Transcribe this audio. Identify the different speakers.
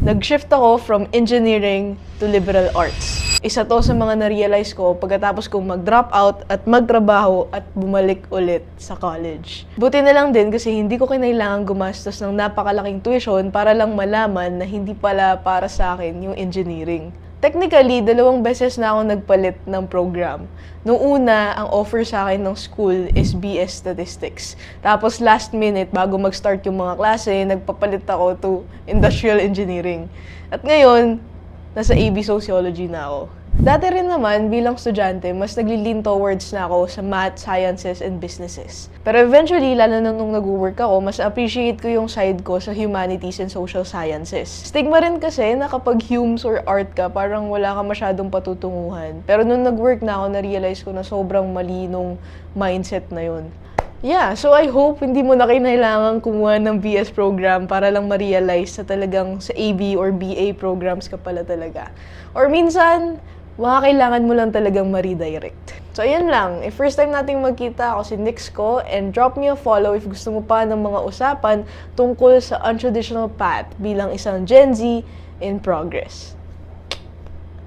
Speaker 1: Nag-shift ako from engineering to liberal arts. Isa to sa mga na-realize ko pagkatapos kong mag-drop out at magtrabaho at bumalik ulit sa college. Buti na lang din kasi hindi ko kinailangan gumastos ng napakalaking tuition para lang malaman na hindi pala para sa akin yung engineering. Technically, 2 beses na ako nagpalit ng program. Noong una, ang offer sa akin ng school is BS Statistics. Tapos last minute, bago mag-start yung mga klase, nagpapalit ako to Industrial Engineering. At ngayon, nasa AB Sociology na ako. Dati rin naman, bilang estudyante, mas nagli-lean towards na ako sa math, sciences, and businesses. Pero eventually, lalo na nung nag-work ako, mas appreciate ko yung side ko sa humanities and social sciences. Stigma rin kasi na kapag hums or art ka, parang wala ka masyadong patutunguhan. Pero nung nag-work na ako, na-realize ko na sobrang mali nung mindset na yun. Yeah, so I hope hindi mo na kailangan kumuha ng BS program para lang ma-realize na talagang sa AB or BA programs ka pala talaga. Or minsan, kailangan mo lang talagang ma-redirect. So, ayan lang. If first time nating magkita, ako si Nix ko, and drop me a follow if gusto mo pa ng mga usapan tungkol sa untraditional path bilang isang Gen Z in progress.